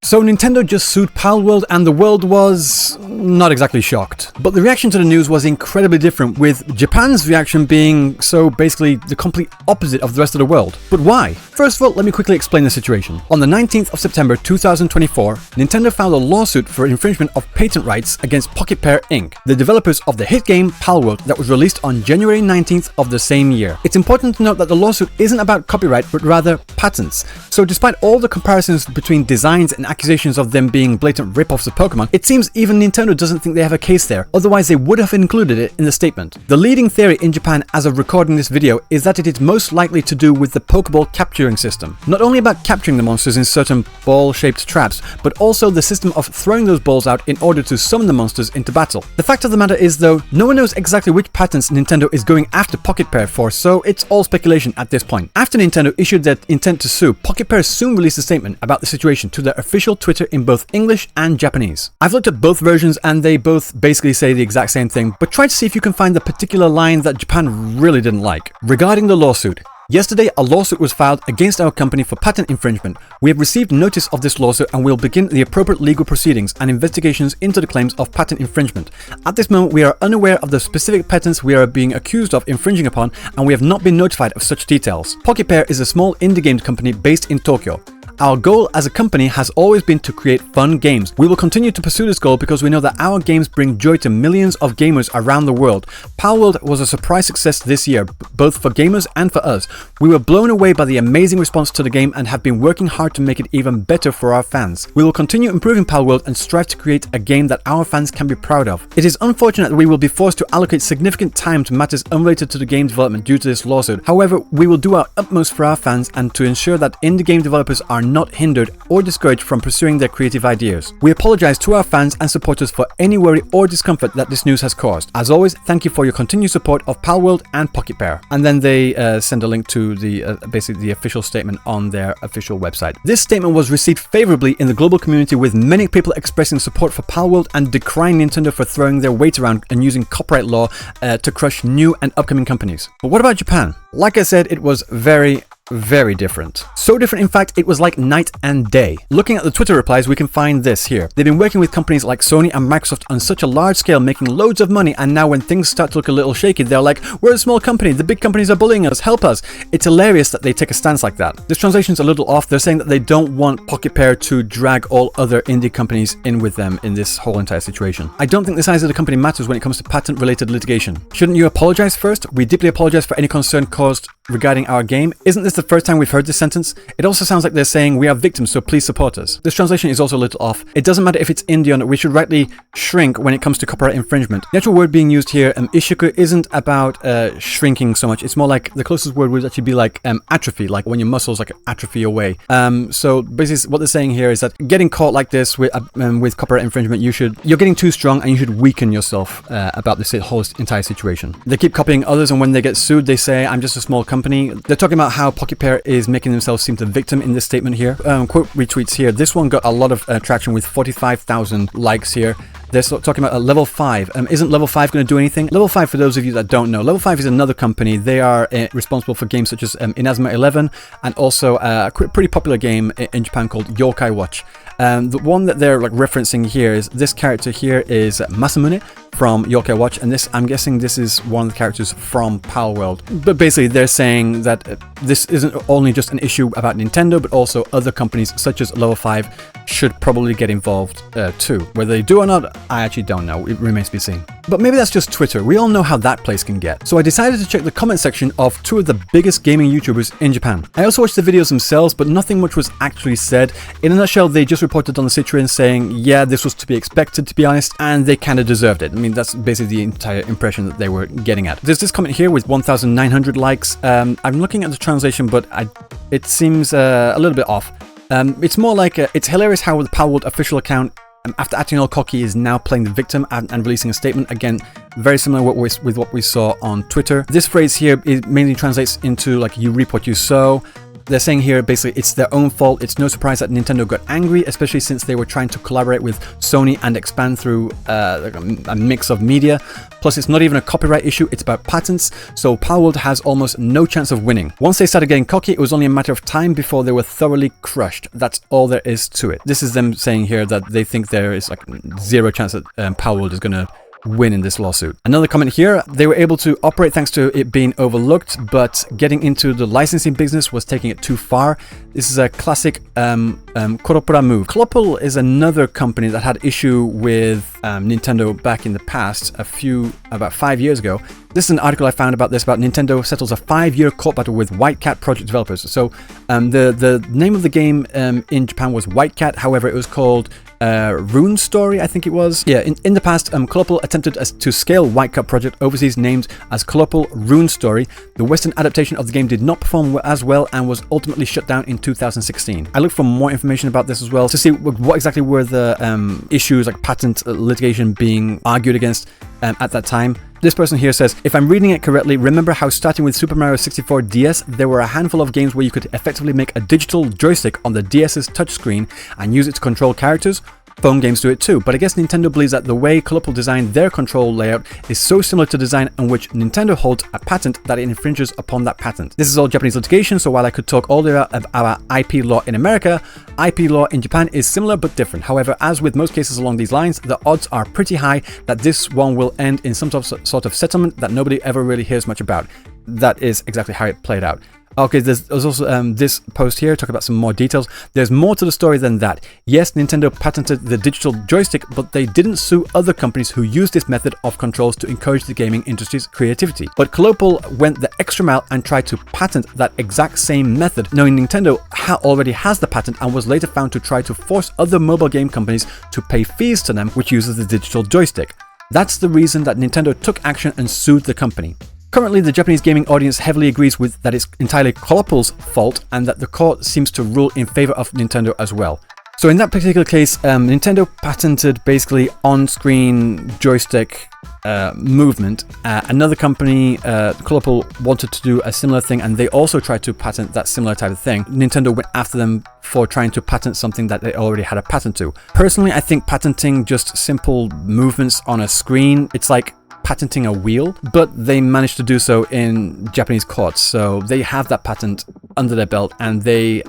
So Nintendo just sued Palworld and the world was not exactly shocked. But the reaction to the news was incredibly different, with Japan's reaction being so basically the complete opposite of the rest of the world. But why? First of all, let me quickly explain the situation. On the 19th of September 2024, Nintendo filed a lawsuit for infringement of patent rights against PocketPair Inc., the developers of the hit game Palworld that was released on January 19th of the same year. It's important to note that the lawsuit isn't about copyright but rather patents. So despite all the comparisons between designs and accusations of them being blatant rip-offs of Pokemon, it seems even Nintendo doesn't think they have a case there, otherwise they would have included it in the statement. The leading theory in Japan as of recording this video is that it is most likely to do with the Pokeball capturing system. Not only about capturing the monsters in certain ball-shaped traps, but also the system of throwing those balls out in order to summon the monsters into battle. The fact of the matter is though, no one knows exactly which patents Nintendo is going after PocketPair for, so it's all speculation at this point. After Nintendo issued their intent to sue, PocketPair soon released a statement about the situation to their official Twitter in both English and Japanese. I've looked at both versions and they both basically say the exact same thing, but try to see if you can find the particular line that Japan really didn't like. Regarding the lawsuit, yesterday, a lawsuit was filed against our company for patent infringement. We have received notice of this lawsuit and will begin the appropriate legal proceedings and investigations into the claims of patent infringement. At this moment, we are unaware of the specific patents we are being accused of infringing upon, and we have not been notified of such details. PocketPair is a small indie game company based in Tokyo. Our goal as a company has always been to create fun games. We will continue to pursue this goal because we know that our games bring joy to millions of gamers around the world. Palworld was a surprise success this year, both for gamers and for us. We were blown away by the amazing response to the game and have been working hard to make it even better for our fans. We will continue improving Palworld and strive to create a game that our fans can be proud of. It is unfortunate that we will be forced to allocate significant time to matters unrelated to the game development due to this lawsuit. However, we will do our utmost for our fans and to ensure that indie game developers are not hindered or discouraged from pursuing their creative ideas. We apologize to our fans and supporters for any worry or discomfort that this news has caused. As always, thank you for your continued support of Palworld and PocketPair. And then they send a link to the basically the official statement on their official website. This statement was received favorably in the global community, with many people expressing support for Palworld and decrying Nintendo for throwing their weight around and using copyright law to crush new and upcoming companies. But what about Japan? Like I said, it was very different. So different, in fact, it was like night and day. Looking at the Twitter replies, we can find this here. They've been working with companies like Sony and Microsoft on such a large scale, making loads of money, and now when things start to look a little shaky, they're like, we're a small company, the big companies are bullying us, help us. It's hilarious that they take a stance like that. This translation's a little off. They're saying that they don't want PocketPair to drag all other indie companies in with them in this whole entire situation. I don't think the size of the company matters when it comes to patent-related litigation. Shouldn't you apologize first? We deeply apologize for any concern caused regarding our game. Isn't this the first time we've heard this sentence? It also sounds like they're saying we are victims, so please support us. This translation is also a little off. It doesn't matter if it's indie or not, we should rightly shrink when it comes to copyright infringement. The actual word being used here, ishiku, isn't about shrinking so much. It's more like the closest word would actually be like atrophy, like when your muscles like atrophy away. So basically what they're saying here is that getting caught like this with copyright infringement, you're getting too strong and you should weaken yourself about this whole entire situation. They keep copying others, and when they get sued, they say, I'm just a small company. They're talking about how PocketPair is making themselves seem the victim in this statement here. Quote retweets here. This one got a lot of traction with 45,000 likes here. They're talking about level 5. Isn't level 5 going to do anything? Level 5, for those of you that don't know, level 5 is another company. They are responsible for games such as Inazuma 11 and also a pretty popular game in Japan called Yokai Watch. The one that they're like referencing here is this character here is Masamune from Yokai Watch, and this, I'm guessing this is one of the characters from Palworld. But basically they're saying that this isn't only just an issue about Nintendo, but also other companies such as Level 5 should probably get involved too. Whether they do or not, I actually don't know. It remains to be seen. But maybe that's just Twitter. We all know how that place can get. So I decided to check the comment section of two of the biggest gaming YouTubers in Japan. I also watched the videos themselves, but nothing much was actually said. In a nutshell, they just reported on the situation saying, yeah, this was to be expected, to be honest, and they kind of deserved it. I mean, that's basically the entire impression that they were getting at. There's this comment here with 1,900 likes. I'm looking at the translation, but it seems a little bit off. It's more like, it's hilarious how the Palworld official account, after acting all cocky, is now playing the victim and releasing a statement. Again, very similar with what we saw on Twitter. This phrase here, it mainly translates into like, you reap what you sow. They're saying here basically it's their own fault. It's no surprise that Nintendo got angry, especially since they were trying to collaborate with Sony and expand through a mix of media. Plus, it's not even a copyright issue, it's about patents, so Palworld has almost no chance of winning. Once they started getting cocky, it was only a matter of time before they were thoroughly crushed. That's all there is to it. This is them saying here that they think there is like zero chance that Palworld is going to win in this lawsuit. Another comment here, they were able to operate thanks to it being overlooked, but getting into the licensing business was taking it too far. This is a classic Koropura move. Coloppel is another company that had issue with Nintendo back in the past, about 5 years ago. This is an article I found about this, about Nintendo settles a 5-year court battle with White Cat project developers. So the name of the game in Japan was White Cat, however it was called Rune Story, I think it was. Yeah, in the past, Coloppel attempted to scale White Cat project overseas named as Coloppel Rune Story. The Western adaptation of the game did not perform as well and was ultimately shut down in 2016. I looked for more information about this as well to see what exactly were the issues like patent litigation being argued against at that time. This person here says, if I'm reading it correctly, remember how starting with Super Mario 64 DS, there were a handful of games where you could effectively make a digital joystick on the DS's touchscreen and use it to control characters? Phone games do it too, but I guess Nintendo believes that the way Coloppel designed their control layout is so similar to design on which Nintendo holds a patent that it infringes upon that patent. This is all Japanese litigation, so while I could talk all day about our IP law in America, IP law in Japan is similar but different. However, as with most cases along these lines, the odds are pretty high that this one will end in some sort of settlement that nobody ever really hears much about. That is exactly how it played out. Okay, there's also this post here, talk about some more details. There's more to the story than that. Yes, Nintendo patented the digital joystick, but they didn't sue other companies who used this method of controls to encourage the gaming industry's creativity. But Coloppel went the extra mile and tried to patent that exact same method, knowing Nintendo already has the patent and was later found to try to force other mobile game companies to pay fees to them which uses the digital joystick. That's the reason that Nintendo took action and sued the company. Currently, the Japanese gaming audience heavily agrees with that it's entirely Coloppel's fault and that the court seems to rule in favor of Nintendo as well. So in that particular case, Nintendo patented basically on-screen joystick movement. Another company, Coloppel, wanted to do a similar thing and they also tried to patent that similar type of thing. Nintendo went after them for trying to patent something that they already had a patent to. Personally, I think patenting just simple movements on a screen, it's like patenting a wheel, but they managed to do so in Japanese courts, so they have that patent under their belt and they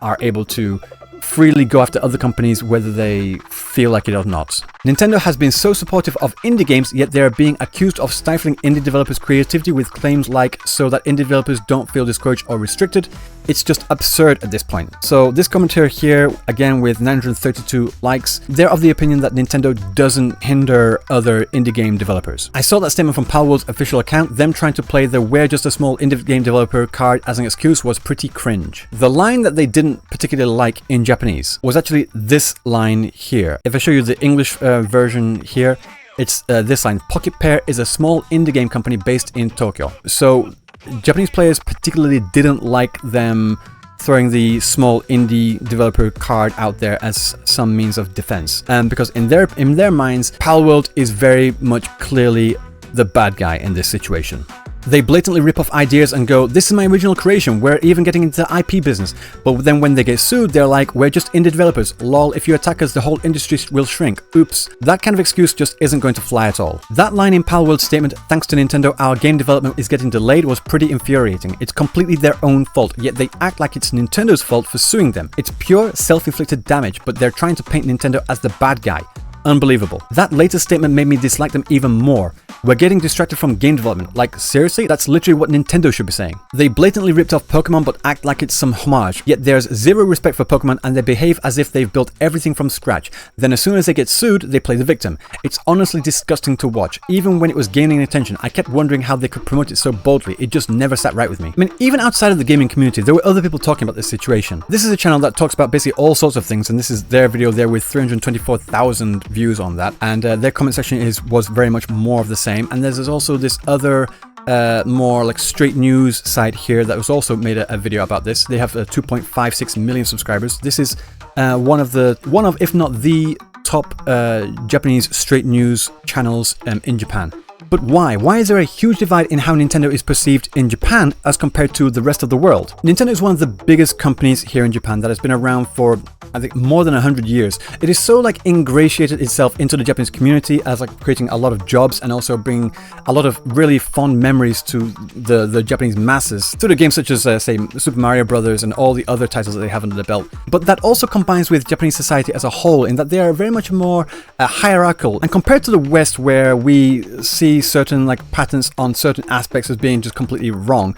are able to freely go after other companies whether they feel like it or not. Nintendo has been so supportive of indie games, yet they are being accused of stifling indie developers' creativity with claims like so that indie developers don't feel discouraged or restricted. It's just absurd at this point. So this commentator here, again with 932 likes, they're of the opinion that Nintendo doesn't hinder other indie game developers. I saw that statement from Palworld's official account. Them trying to play the "we're just a small indie game developer" card as an excuse was pretty cringe. The line that they didn't particularly like in Japanese was actually this line here. If I show you the English version here, it's this line: PocketPair is a small indie game company based in Tokyo. So Japanese players particularly didn't like them throwing the small indie developer card out there as some means of defense, because in their minds, Palworld is very much clearly the bad guy in this situation. They blatantly rip off ideas and go, this is my original creation, we're even getting into the IP business. But then when they get sued, they're like, we're just indie developers. Lol, if you attack us, the whole industry will shrink. Oops. That kind of excuse just isn't going to fly at all. That line in Palworld's statement, thanks to Nintendo, our game development is getting delayed, was pretty infuriating. It's completely their own fault, yet they act like it's Nintendo's fault for suing them. It's pure self-inflicted damage, but they're trying to paint Nintendo as the bad guy. Unbelievable. That latest statement made me dislike them even more. We're getting distracted from game development. Like, seriously? That's literally what Nintendo should be saying. They blatantly ripped off Pokemon but act like it's some homage, yet there's zero respect for Pokemon and they behave as if they've built everything from scratch. Then as soon as they get sued, they play the victim. It's honestly disgusting to watch. Even when it was gaining attention, I kept wondering how they could promote it so boldly. It just never sat right with me. I mean, even outside of the gaming community, there were other people talking about this situation. This is a channel that talks about basically all sorts of things, and this is their video there with 324,000 views on that, and their comment section was very much more of the same. And there's also this other more like straight news site here that was also made a video about this. They have 2.56 million subscribers. This is one of if not the top Japanese straight news channels in Japan. But why? Why is there a huge divide in how Nintendo is perceived in Japan as compared to the rest of the world? Nintendo is one of the biggest companies here in Japan that has been around for, I think, more than 100 years. It is so like ingratiated itself into the Japanese community as like creating a lot of jobs and also bringing a lot of really fond memories to the Japanese masses through the games such as, say, Super Mario Brothers and all the other titles that they have under the belt. But that also combines with Japanese society as a whole in that they are very much more hierarchical. And compared to the West, where we see certain like patents on certain aspects as being just completely wrong,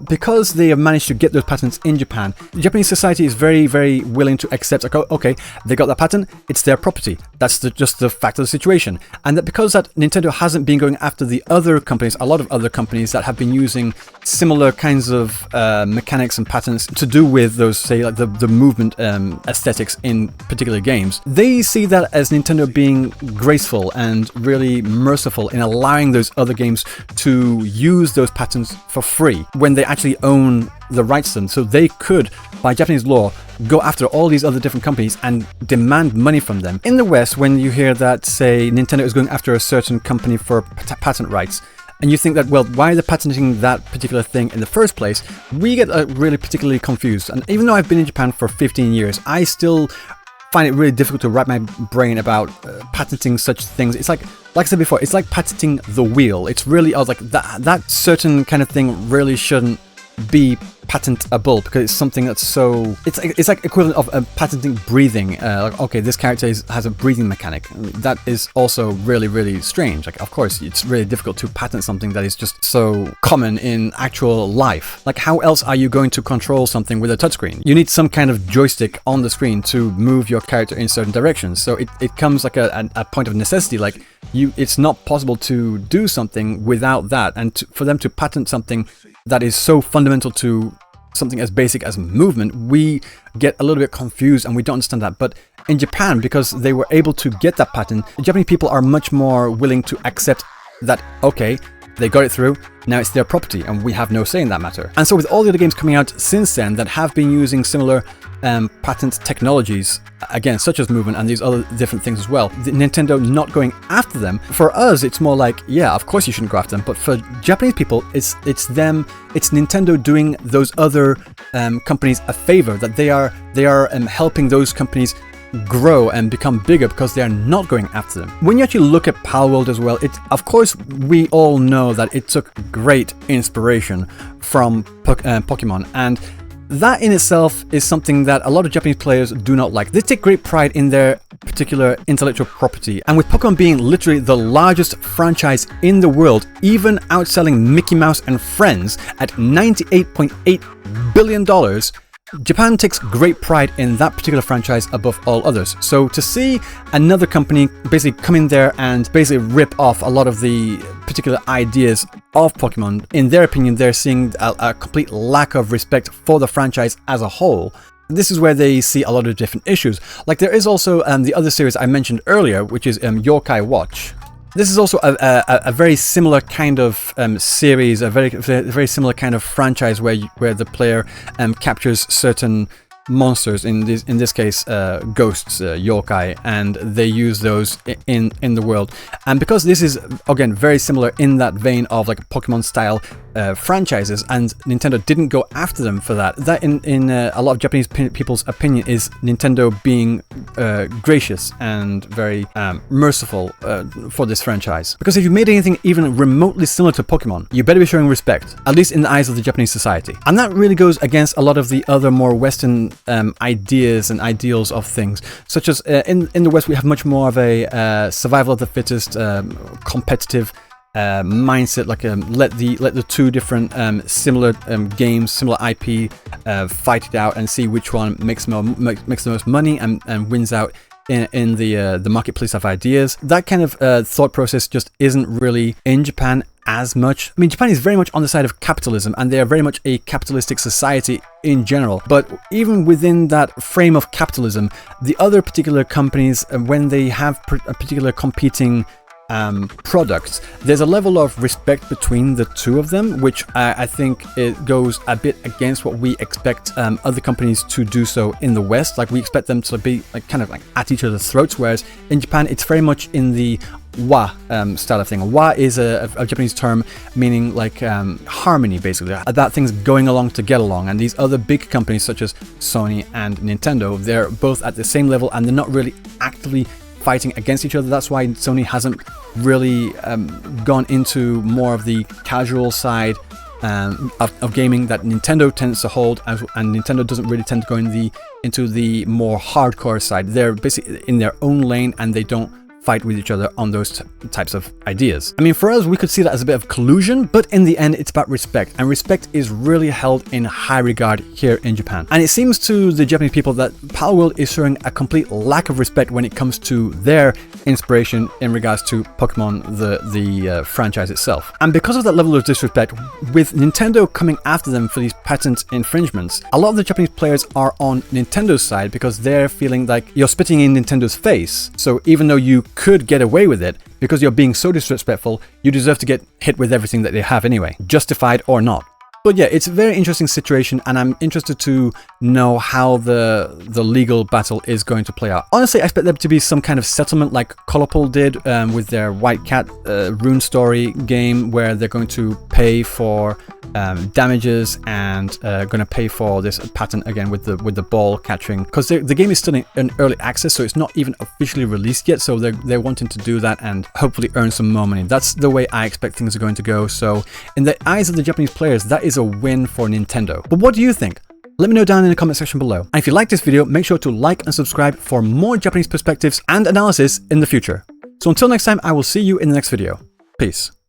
because they have managed to get those patents in Japan, Japanese society is very, very willing to accept, like, okay, they got that patent, it's their property. That's just the fact of the situation. And that because that Nintendo hasn't been going after the other companies, a lot of other companies that have been using similar kinds of mechanics and patterns to do with those, say, like the movement aesthetics in particular games, they see that as Nintendo being graceful and really merciful in allowing those other games to use those patterns for free when they actually own the rights to them. So they could, by Japanese law, go after all these other different companies and demand money from them. In the West, when you hear that, say, Nintendo is going after a certain company for patent rights, and you think that, well, why are they patenting that particular thing in the first place? We get really particularly confused. And even though I've been in Japan for 15 years, I still find it really difficult to wrap my brain about patenting such things. It's like I said before, it's like patenting the wheel. It's really, I was like, that certain kind of thing really shouldn't be patentable because it's something that's so, it's like equivalent of patenting breathing. Like, okay, this character has a breathing mechanic. I mean, that is also really, really strange. Like, of course, it's really difficult to patent something that is just so common in actual life. Like, how else are you going to control something with a touchscreen? You need some kind of joystick on the screen to move your character in certain directions. So it comes like a point of necessity. Like, it's not possible to do something without that. And for them to patent something that is so fundamental to something as basic as movement, we get a little bit confused and we don't understand that. But in Japan, because they were able to get that patent, the Japanese people are much more willing to accept that, okay, they got it through, now it's their property and we have no say in that matter. And so with all the other games coming out since then that have been using similar patent technologies, again, such as movement and these other different things as well, the Nintendo not going after them, for us it's more like, yeah, of course you shouldn't go after them, but for Japanese people it's Nintendo doing those other companies a favor, that they are helping those companies grow and become bigger because they are not going after them. When you actually look at Palworld as well, of course we all know that it took great inspiration from Pokemon, and that in itself is something that a lot of Japanese players do not like. They take great pride in their particular intellectual property, and with Pokemon being literally the largest franchise in the world, even outselling Mickey Mouse and Friends at $98.8 billion, Japan takes great pride in that particular franchise above all others. So to see another company basically come in there and basically rip off a lot of the particular ideas of Pokemon, in their opinion, they're seeing a complete lack of respect for the franchise as a whole. This is where they see a lot of different issues. Like, there is also the other series I mentioned earlier, which is Yokai Watch. This is also a very similar kind of series, a very similar kind of franchise where the player captures certain monsters, in this case ghosts, yokai, and they use those in the world. And because this is, again, very similar in that vein of like Pokemon style franchises, and Nintendo didn't go after them for that, in a lot of Japanese people's opinion is Nintendo being gracious and very merciful for this franchise. Because if you made anything even remotely similar to Pokemon, you better be showing respect, at least in the eyes of the Japanese society. And that really goes against a lot of the other more Western ideas and ideals of things, such as in the West we have much more of a survival of the fittest, competitive mindset, like let the two different similar games, similar IP fight it out and see which one makes the most money and wins out in the marketplace of ideas. That kind of thought process just isn't really in Japan as much. I mean, Japan is very much on the side of capitalism, and they are very much a capitalistic society in general. But even within that frame of capitalism, the other particular companies, when they have a particular competing products, there's a level of respect between the two of them, which I think it goes a bit against what we expect other companies to do so in the West. Like, we expect them to be like kind of like at each other's throats, whereas in Japan it's very much in the wa style of thing. Wa is a Japanese term meaning like harmony, basically. That things going along to get along. And these other big companies such as Sony and Nintendo, they're both at the same level and they're not really actively fighting against each other. That's why Sony hasn't really gone into more of the casual side of gaming that Nintendo tends to hold, and Nintendo doesn't really tend to go into the more hardcore side. They're basically in their own lane and they don't fight with each other on those types of ideas. I mean, for us, we could see that as a bit of collusion, but in the end, it's about respect, and respect is really held in high regard here in Japan. And it seems to the Japanese people that Palworld is showing a complete lack of respect when it comes to their inspiration in regards to Pokemon, the franchise itself. And because of that level of disrespect, with Nintendo coming after them for these patent infringements, a lot of the Japanese players are on Nintendo's side because they're feeling like you're spitting in Nintendo's face. So even though you could get away with it, because you're being so disrespectful, you deserve to get hit with everything that they have anyway, justified or not. But yeah, it's a very interesting situation, and I'm interested to know how the legal battle is going to play out. Honestly, I expect there to be some kind of settlement like Colorpool did with their White Cat Rune Story game, where they're going to pay for damages and going to pay for this patent again with the ball catching, because the game is still in early access, so it's not even officially released yet. So they're wanting to do that and hopefully earn some more money. That's the way I expect things are going to go. So in the eyes of the Japanese players, that is a win for Nintendo. But what do you think? Let me know down in the comment section below. And if you like this video, make sure to like and subscribe for more Japanese perspectives and analysis in the future. So until next time, I will see you in the next video. Peace.